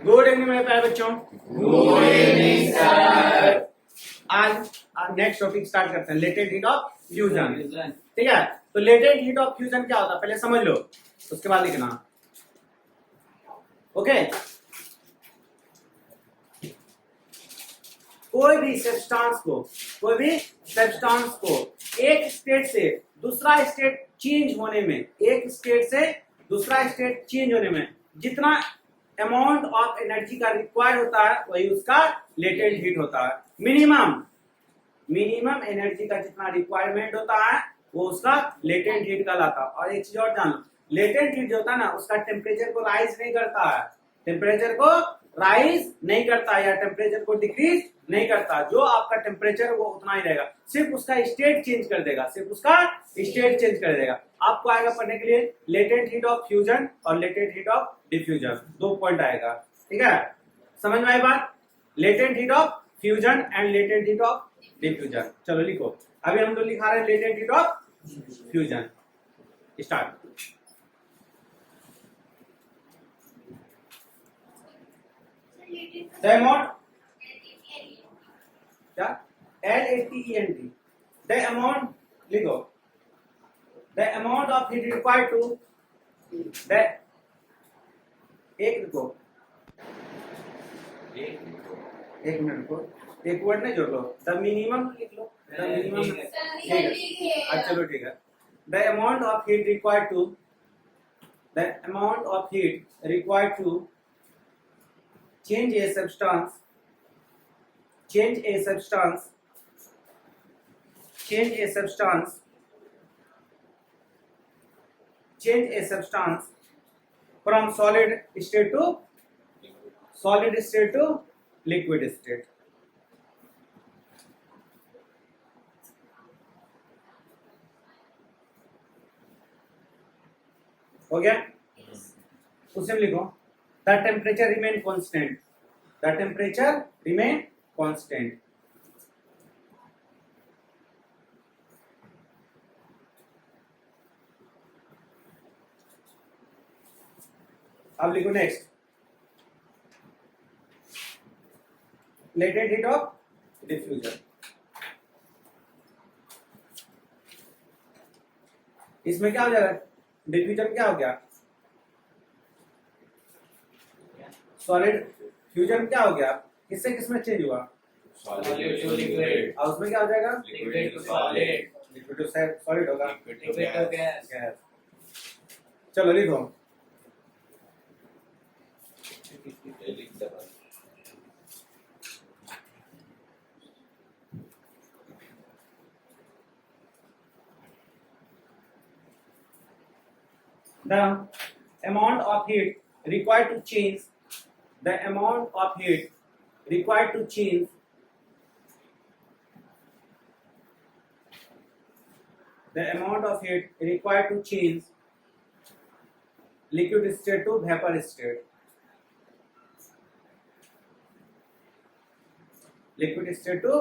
Good evening मेरे प्यारे बच्चों। Good evening sir. आज नेक्स्ट टॉपिक स्टार्ट करते हैं, लेटेंट हीट ऑफ फ्यूजन। ठीक है, तो लेटेंट हीट ऑफ फ्यूजन क्या होता है पहले समझ लो, उसके बाद लिखना। ओके, कोई भी सब्सटेंस को एक स्टेट से दूसरा स्टेट चेंज होने में, जितना अमाउंट ऑफ एनर्जी का रिक्वायर्ड होता है वही उसका लेटेंट हीट होता है। मिनिमम एनर्जी का जितना रिक्वायरमेंट होता है वो उसका लेटेंट हीट कहलाता है। और एक चीज और जानो, लेटेंट हीट जो होता है ना उसका टेम्परेचर को राइज नहीं करता है, या टेम्परेचर को डिक्रीज नहीं करता। जो आपका टेम्परेचर वो उतना ही रहेगा, सिर्फ उसका स्टेट चेंज कर देगा, आपको आएगा पढ़ने के लिए लेटेंट हीट ऑफ फ्यूजन और latent heat of diffusion, 2 point आएगा। ठीक है, समझ में आई बात? Latent heat of fusion and latent heat of diffusion. चलो लिखो, अभी हम लोग लिखा रहे हैं latent heat of fusion. Start. The amount, क्या LATENT, the amount लिखो, the amount of heat required to the एक लिखो, एक मिनट रुको, एक वर्ड नहीं जोड़ लो, द मिनिमम लिख लो, द मिनिमम। चलो ठीक है, the amount of heat required to change a substance from solid state to liquid state। हो गया? उसे में लिखो, the temperature remain constant। अब लिखो next, latent heat of diffusion. इसमें क्या हो जाएगा? डिफ्यूजन क्या हो गया? सॉलिड। फ्यूजन क्या हो गया? किससे किसमें चेंज हुआ? Solid to liquid. और उसमें क्या हो जाएगा? Liquid to solid. Liquid to solid होगा। Liquid to gas. चलो लिखो, the amount of heat required to change the amount of heat required to change liquid state to vapor state। liquid state to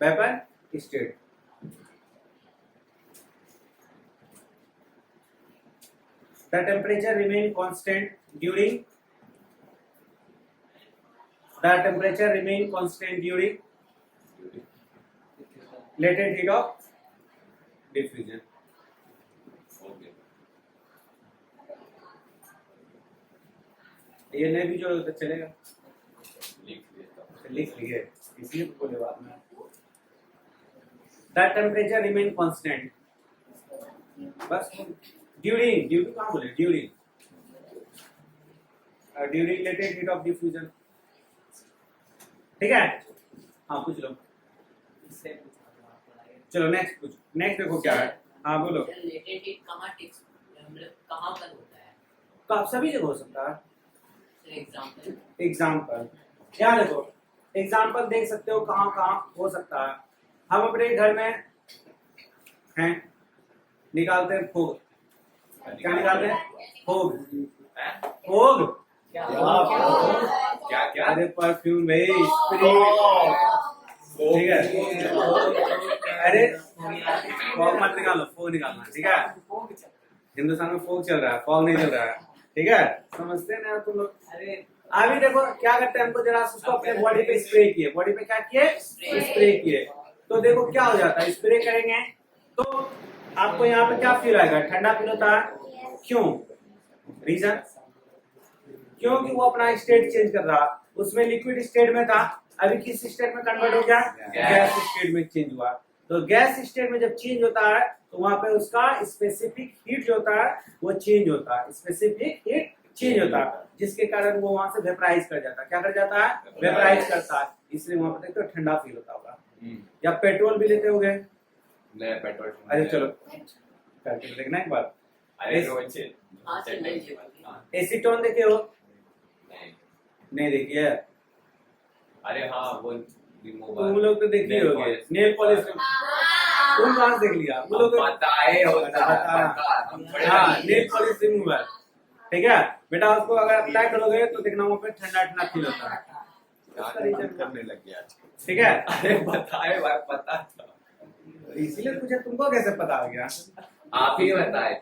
vapor state। The temperature remain constant during latent heat of diffusion। ये नहीं भी जोड़ो तो चलेगा, लिख लिए इसलिए तो बोले बाद में। The temperature remain constant, बस ड्यूरिंग कहाँ बोले? During latent heat of diffusion। ठीक है, हाँ पूछ लो। चलो नेक्स्ट पूछो, नेक्स्ट देखो क्या है। हाँ बोलो। लेटेंट हीट कहाँ पर होता है? तो आप सभी जगह हो सकता है। एग्जाम्पल क्या देखो, एग्जाम्पल देख सकते हो कहाँ कहाँ हो सकता है। हम अपने घर में हैं, निकालते हैं फोग। क्या निकालते हैं? फोग। क्या? अरे परफ्यूम भाई, ठीक है। अरे फॉग मत निकालो, फोग निकालना। ठीक है, हिंदुस्तान में फोग चल रहा है, फॉग नहीं चल रहा है। ठीक है, समझते हैं ना तुम लोग? अरे अभी देखो क्या करते हैं, हमको जरा उसको अपने बॉडी पे स्प्रे किए, बॉडी पे क्या किए, स्प्रे किए, तो देखो क्या हो जाता है, स्प्रे करेंगे तो आपको यहाँ पे क्या फील आएगा, ठंडा फील होता है। क्यों? रीजन, क्योंकि वो अपना स्टेट चेंज कर रहा, उसमें लिक्विड स्टेट में था, अभी किस स्टेट में कन्वर्ट हो गया, गैस स्टेट में चेंज हुआ। तो गैस स्टेट में जब चेंज होता है तो वहां पे उसका स्पेसिफिक हीट जो होता है वो चेंज होता है, स्पेसिफिक हीट चेंज होता है, जिसके कारण वो वहां से वेपराइज कर जाता है। क्या कर जाता है, वेपराइज करता है, इसलिए वहां पे देखते हो ठंडा फील होता होगा। या पेट्रोल भी लेते होगे, ले पेट्रोल। अरे चलो करके देखना एक बार। अरे रोज हाँ, चल लीजिए। एसीटोन देखे हो? नहीं। नहीं देखी है? अरे हाँ वो तुम लोग तो देखे होगे नेल पॉलिश, तुम कहाँ से देख लिया? वो लोग बताए होता हाँ नेल पॉलिश रिमूवर, ठीक है बेटा, उसको अगर अप्लाई करोगे तो देखना वहाँ पे ठंडा ठंडा फील होता है, करने लग गया। ठीक है। अरे बताए भाई, पता था, इसीलिए पूछा तुमको कैसे पता हो गया? आप ही बताए।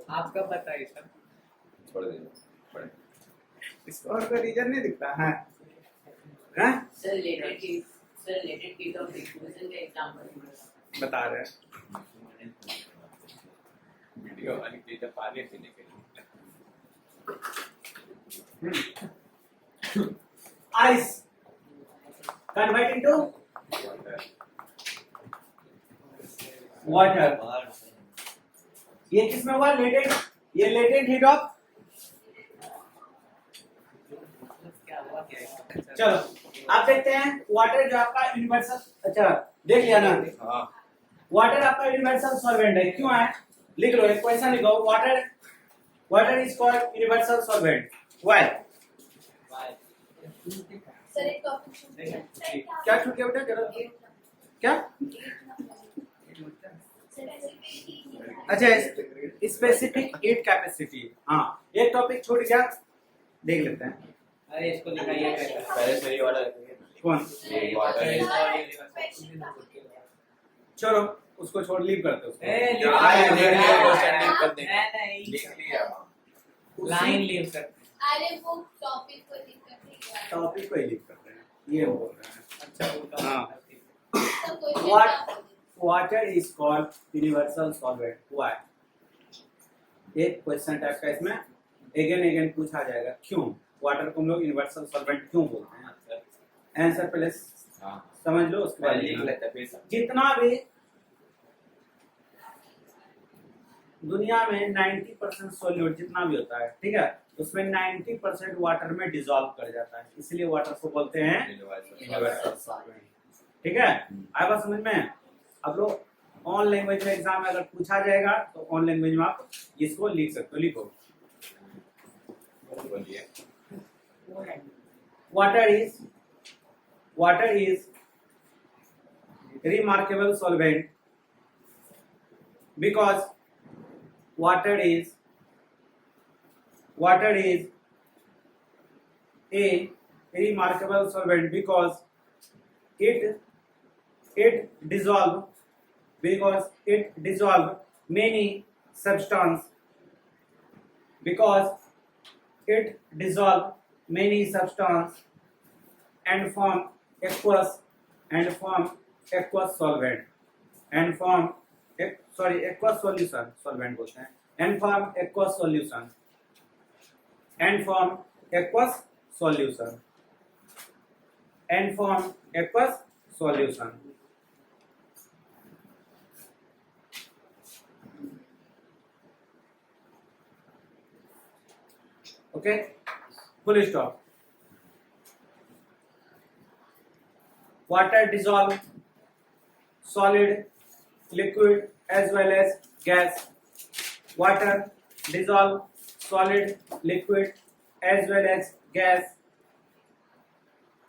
आपका पता है सब। छोड़ दे, छोड़ दे। इसको और कोई रीजन नहीं दिखता है? हाँ? Sir related heat of diffusion का एग्जांपल बता रहे हैं। वीडियो वाली चीज़ पानी पीने के लिए। आइस कन्वर्ट इनटू वाटर, ये किसमें हुआ, लेटेंट, ये लेटेंट हीट ऑफ, क्या हुआ क्या है? चलो आप देखते हैं वाटर जो आपका यूनिवर्सल, अच्छा देख लिया ना, हाँ वाटर आपका यूनिवर्सल सॉल्वेंट है, क्यों है, लिख लो, एक क्वेश्चन लिखो, water is called universal solvent, why? Sir एक टॉपिक क्या छूट गया बेटा, जरा क्या, अच्छा स्पेसिफिक हीट कैपेसिटी, हाँ एक टॉपिक छूट गया, देख लेते हैं। अरे इसको दिखाइए पहले से ही ऑर्डर कौन? चलो उसको छोड़, लीव करते उसको। लिख लिया। लाइन लीव करते अरे वो टॉपिक को दिक्कत नहीं टॉपिक को ही लीव करते हैं, ये बोल रहे हैं। अच्छा वो तो हाँ। तो question What water is called universal solvent? Why? एक क्वेश्चन टाइप का इसमें अगेन पूछा जाएगा, क्यों वाटर को हम लोग यूनिवर्सल सॉल्वेंट क्यों बोलते हैं? आंसर पहले समझ लो, उसके बाद लिख लेते हैं फिर। जितना भी दुनिया में 90% सॉल्यूट जितना भी होता है, ठीक है, उसमें 90% वाटर में डिसॉल्व कर जाता है, इसलिए वाटर को बोलते हैं यूनिवर्सल सॉल्वेंट, ठीक है। आए बात समझ में? अब लोग ऑन लैंग्वेज में एग्जाम में अगर पूछा जाएगा तो ऑन लैंग्वेज में आप इसको लिख सकते हो, लिखो बोलिए। water is remarkable solvent because water is a remarkable solvent because it dissolve many substance, because it dissolve many substance and form aqueous solvent and form aqueous solution, solvent बोलते हैं, and form aqueous solution and form aqueous solution and form aqueous solution. Okay, full stop. Water dissolve solid, liquid as well as gas. Water dissolve solid, liquid as well as gas.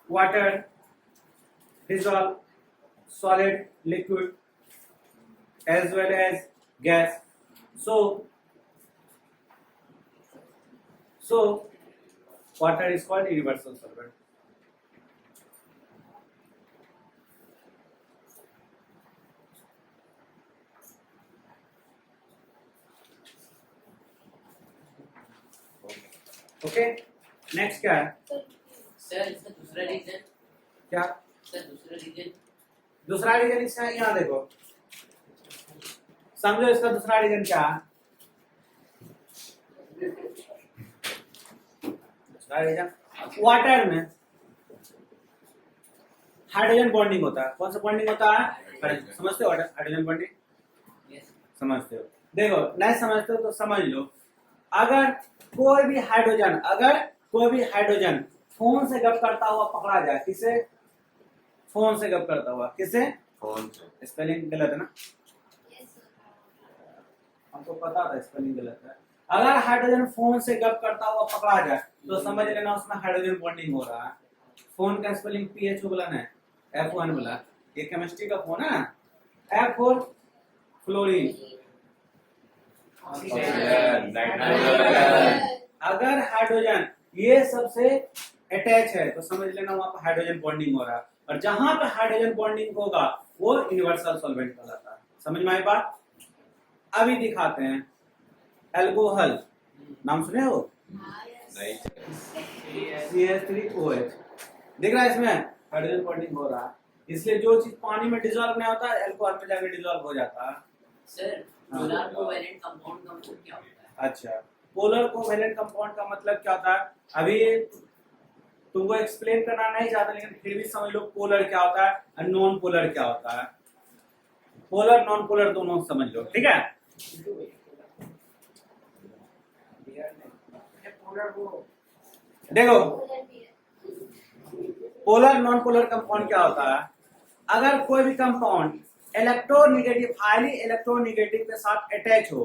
Water dissolve solid, liquid as well as gas. So water is called universal solvent. Okay, next क्या है? Sir इसका दूसरा reason, क्या sir दूसरा reason, दूसरा reason? इसका यहाँ देखो, समझो इसका दूसरा रीजन क्या है। दूसरा रीजन, वाटर में हाइड्रोजन बॉन्डिंग होता है। कौन सा बॉन्डिंग होता है? समझते हो हाइड्रोजन बॉन्डिंग? यस समझते हो? देखो, नहीं समझते हो तो समझ लो। अगर कोई भी हाइड्रोजन फोन से गप करता हुआ पकड़ा जाए, किसे? फोन से गप करता हुआ, किसे? फोन से। स्पेलिंग गलत है ना, Yes, sir. हमको पता था स्पेलिंग गलत है। अगर हाइड्रोजन फोन से गप करता हुआ पकड़ा जाए तो समझ लेना उसमें हाइड्रोजन बॉन्डिंग हो रहा है। फोन का स्पेलिंग PHO बोला ना, F1 बोला। ये केमिस्ट्री का फोन है। F for fluorine. अगर हाइड्रोजन ये सबसे अटैच है तो समझ लेना वहां पर हाइड्रोजन बॉन्डिंग हो रहा है, और जहां पे हाइड्रोजन बॉन्डिंग होगा वो यूनिवर्सल सॉल्वेंट कहलाता है। समझ में आई बात? अभी दिखाते हैं एल्कोहल, नाम सुने हो? नहीं CH3OH। दिख रहा है इसमें हाइड्रोजन बॉन्डिंग हो रहा है, इसलिए जो चीज पानी में डिजोल्व नहीं होता है एल्कोहल में जाकर डिजोल्व हो जाता है। सर पोलर कोवेलेंट कंपाउंड का मतलब क्या होता है? अच्छा, पोलर कोवेलेंट कंपाउंड का मतलब क्या होता है? अभी तुमको एक्सप्लेन करना नहीं चाहता, लेकिन फिर भी समझ लो पोलर क्या होता है और नॉन पोलर क्या होता है। पोलर नॉन पोलर दोनों समझ लो, ठीक है? देखो, पोलर नॉन पोलर कंपाउंड क्या होता है? अगर कोई भी कंपाउंड इलेक्ट्रोनेगेटिव, हाईली इलेक्ट्रोनेगेटिव के साथ अटैच हो,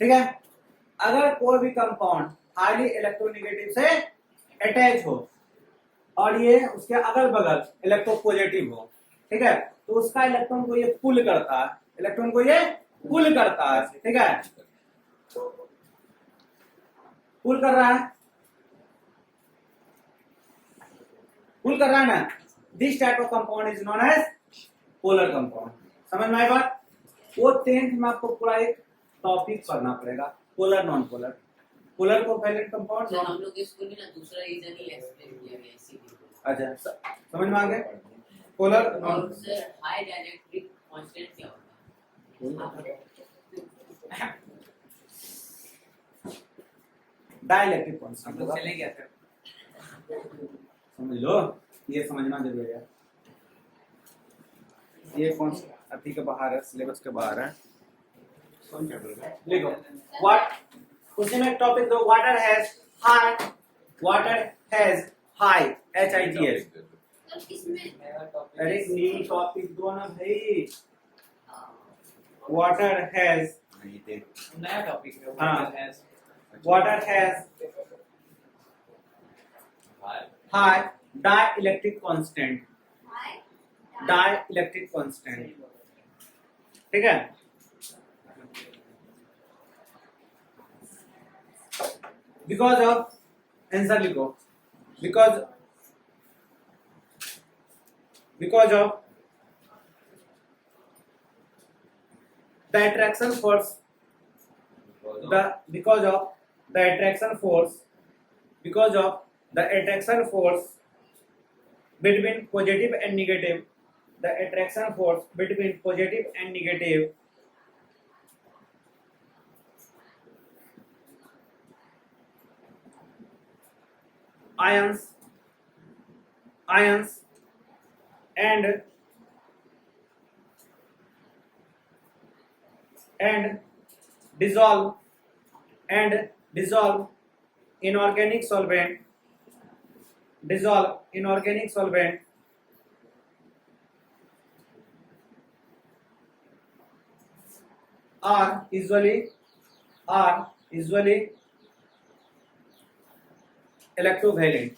ठीक है? अगर कोई भी कंपाउंड हाईली इलेक्ट्रोनेगेटिव से अटैच हो और ये उसके अगल बगल इलेक्ट्रोपॉजिटिव हो, ठीक है, तो उसका इलेक्ट्रॉन को ये पुल करता है, इलेक्ट्रॉन को ये पुल करता है, ठीक है? पुल कर रहा है, पुल कर रहा है ना। This type of compound is known as polar compound. समझ में आई बात? वो 10th में आपको पूरा एक टॉपिक पढ़ना पड़ेगा, polar non polar, polar covalent compound. Sir हम लोग इसको नहीं ना दूसरा रीजन ही एक्सप्लेन किया गया इसीलिए। अच्छा, समझ में आ गया? पोलर और सर हाई डाइलेक्ट्रिक कांस्टेंट क्या होता है? डाइलेक्ट्रिक हम कांस्टेंट लोग चले गया सर। समझ लो, ये समझना जरूरी है। ये कौन अति के बाहर है, सिलेबस के बाहर है। लिखो व्हाट, उसी में टॉपिक दो, water has high, water has high HIGH। Sir इसमें नया टॉपिक। अरे न्यू टॉपिक दो ना भाई। वाटर हैज, नया टॉपिक है। हाँ। Water has high dielectric constant, dielectric constant, ठीक है? बिकॉज ऑफ, आंसर लिखो, because of the attraction force, because of the attraction force between positive and negative, the attraction force between positive and negative ions and dissolve inorganic solvent, are usually electrovalent,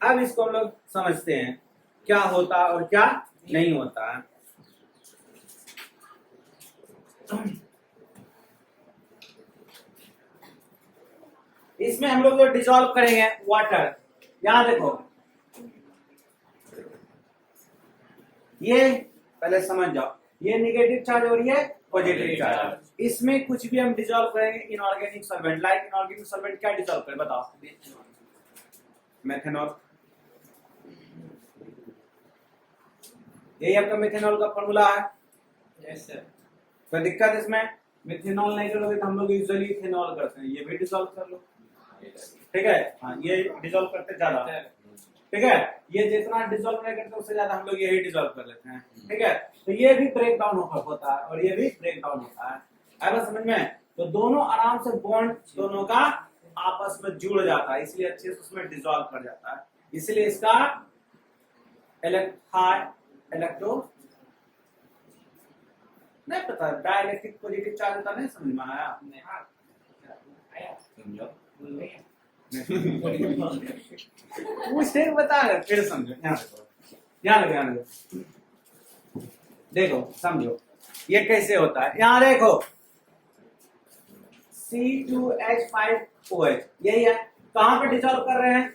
अब इसको हम लोग समझते हैं क्या होता है और क्या नहीं होता है। इसमें हम लोग जो डिसॉल्व करेंगे वाटर, यहां देखो ये पहले समझ जाओ, ये नेगेटिव चार्ज और ये पॉजिटिव चार्ज। इसमें कुछ भी हम डिसॉल्व करेंगे inorganic solvent, like inorganic solvent क्या डिसॉल्व करें बताओ? मेथनॉल। यही आपका मेथनॉल का फॉर्मूला है। Yes sir. कोई दिक्कत इसमें? मेथनॉल नहीं करोगे तो हम लोग यूजुअली इथेनॉल करते हैं, ये भी डिसॉल्व कर लो, ठीक है। हाँ, ये डिसॉल्व करते ज्यादा, ठीक है। ये जितना डिसॉल्व नहीं करते उससे ज्यादा हम लोग यही डिसॉल्व कर लेते हैं, ठीक है। तो ये भी ब्रेक डाउन होता है और ये भी ब्रेक डाउन होता है, आया समझ में? तो दोनों आराम से बॉन्ड दोनों का आपस में जुड़ जाता है, इसलिए अच्छे से उसमें डिसॉल्व कर जाता है, इसलिए इसका इलेक्ट्रो नहीं पता, डाइलेक्ट्रिक पॉजिटिव चार्ज होता नहीं, समझ में आया? आया समझो। बोल रही है पूछे बता रहे फिर समझो। यहाँ देखो समझो ये कैसे होता है। यहाँ देखो C2H5OH यही है, कहाँ पे डिसॉल्व कर रहे हैं?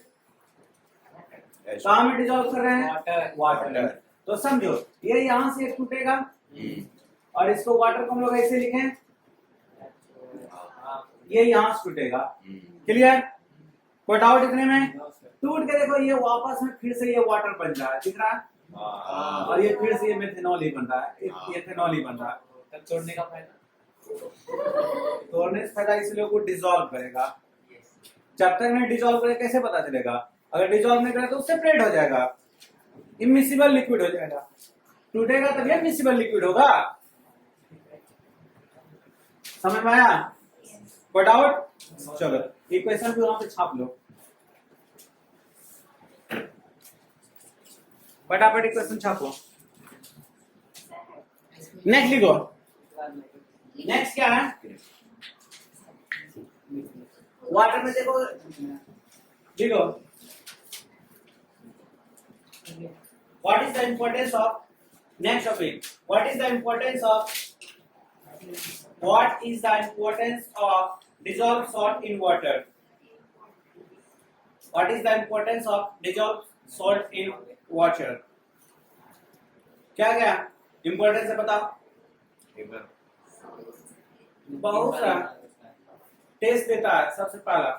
कहाँ में डिसॉल्व कर रहे हैं? वाटर। तो समझो ये यहाँ से एक टूटेगा और इसको वाटर को हम लोग ऐसे लिखें, ये यहाँ से टूटेगा। क्लियर? कोई डाउट इतने में? टूट के देखो ये वापस में फिर से ये वाटर बन रहा है, दिख रहा है? और ये फिर से ये मेथनॉल ही बन रहा है, इथेनॉल ही बन रहा है। तब छोड़ने का फायदा तोड़ने से फायदा इसलिए को डिसॉल्व करेगा। जब तक नहीं डिसॉल्व करे कैसे पता चलेगा? अगर डिसॉल्व नहीं करे तो सेपरेट हो जाएगा, इमिसिबल लिक्विड हो जाएगा। टूटेगा तब ये मिसिबल लिक्विड होगा। समझ में आया? कोई डाउट? चलो इक्वेशन भी वहां पे छाप लो, फटाफट इक्वेशन छापो। नेक्स्ट लिखो। नेक्स्ट क्या है? वाटर में देखो लिखो, what is the importance of, next topic, what is the importance of dissolved salt in water? What is the importance of dissolved salt in water? क्या क्या इम्पोर्टेंस है बताओ? बहुत सा टेस्ट देता है सबसे पहला।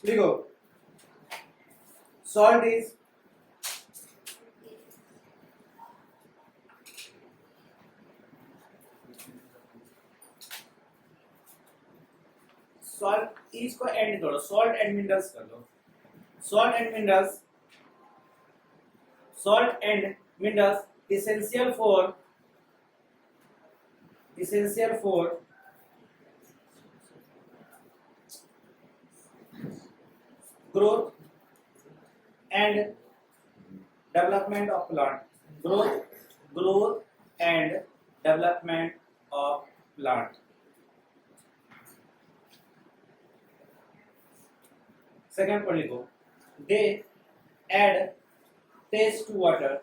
लिखो सॉल्ट इज सॉल्ट इज को एंड करो, सॉल्ट एंड मिनरल्स कर लो। Salt and minerals essential for growth and development of plant. Growth and development of plant. Second point लिखो, they add taste to water.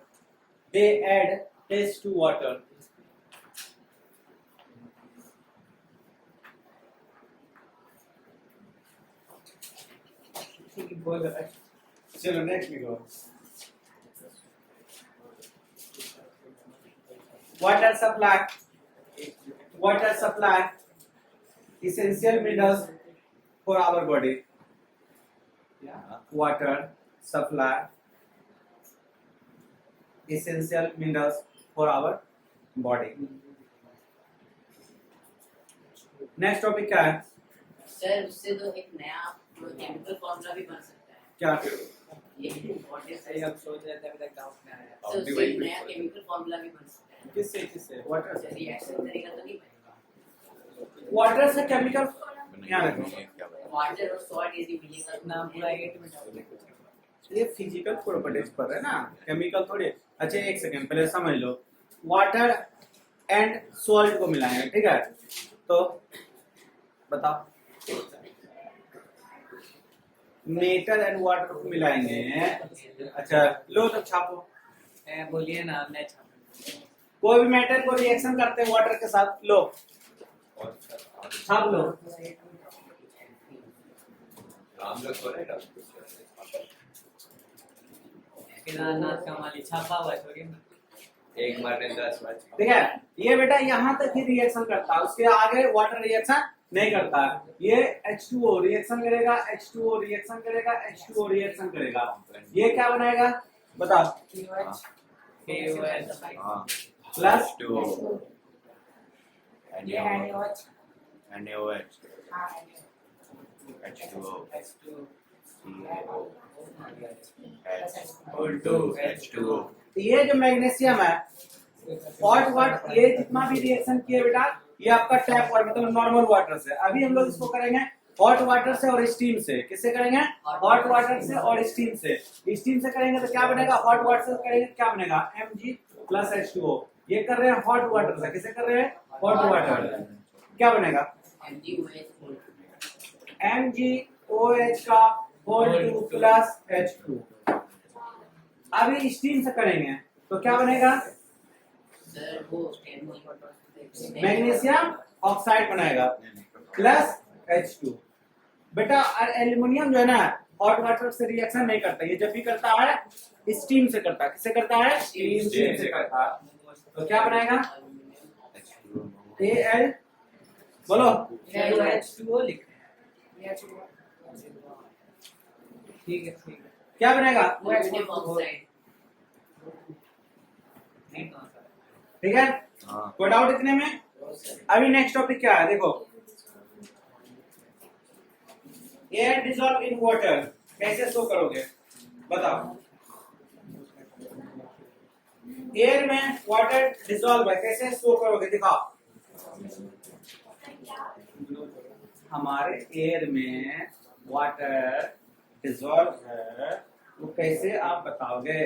चलो नेक्स्ट लिखो, water supply essential minerals for our body. Water supply essential minerals for our body. Next topic क्या है? Sir उससे तो एक नया chemical formula भी बन सकता है। क्या? ये इम्पोर्टेंट सही हम सोच रहे थे, अभी तक डाउट नहीं आया। सर उससे एक नया केमिकल फॉर्मूला भी बन सकता है। किससे? वाटर से। रिएक्शन करेगा तो नहीं बनेगा। वाटर से केमिकल, यहाँ रखो, वाटर और सॉल्ट यदि मिलेगा नाम पूरा 8 मिनट। ये फिजिकल प्रॉपर्टीज पर है ना, केमिकल थोड़ी। अच्छा एक सेकंड पहले समझ लो, वाटर एंड सॉल्ट को मिलाएंगे, ठीक है? तो बताओ, मेटल एंड वाटर को मिलाएंगे। अच्छा लो तो छापो, बोलिए ना, मैं छाप। कोई भी मेटल को रिएक्शन करते हैं वाटर के साथ, लो छाप लो। हम लोग थोड़े ना केदारनाथ का माली छापा हुआ है छोड़िए ना। एक मारने 10 बार ठीक है, ये बेटा यहाँ तक ही रिएक्शन करता है, उसके आगे वाटर रिएक्शन नहीं करता। ये H2O रिएक्शन करेगा, H2O रिएक्शन करेगा, H2O रिएक्शन करेगा, ये क्या बनाएगा बताओ? KOH हाँ प्लस H2O ये NaOH NaOH हाँ H2O H2O H2O ये जो मैग्नीशियम है हॉट वाटर, ये जितना भी रिएक्शन किया बेटा ये आपका टैप वाटर मतलब नॉर्मल वाटर से। अभी हम लोग इसको करेंगे हॉट वाटर से और स्टीम से। किससे करेंगे? हॉट वाटर से और स्टीम से। स्टीम से करेंगे तो क्या बनेगा? हॉट वाटर से करेंगे तो क्या बनेगा? Mg plus H2O। ये कर रहे हैं हॉट वाटर से। किसे कर रहे हैं? Hot water. क्या बनेगा? MgOH का होल 2 प्लस H2। अभी स्टीम से करेंगे तो क्या बनेगा? सर वो मैग्नीशियम ऑक्साइड बनाएगा प्लस H2। बेटा एल्युमिनियम जो है ना हॉट वाटर से रिएक्शन नहीं करता, ये जब भी करता है स्टीम से करता है। किससे करता है? स्टीम से करता है। तो क्या बनाएगा? Al बोलो H2O लिख रहे हैं ठीक है क्या बनेगा? Aluminium oxide. नहीं कौन सा ठीक है, हाँ कोई डाउट इतने में? अभी नेक्स्ट टॉपिक क्या है देखो, एयर डिसॉल्व इन वाटर कैसे शो करोगे बताओ? एयर में वाटर डिसॉल्व है, कैसे शो करोगे दिखाओ? हमारे एयर में वाटर डिसॉल्व है वो कैसे आप बताओगे?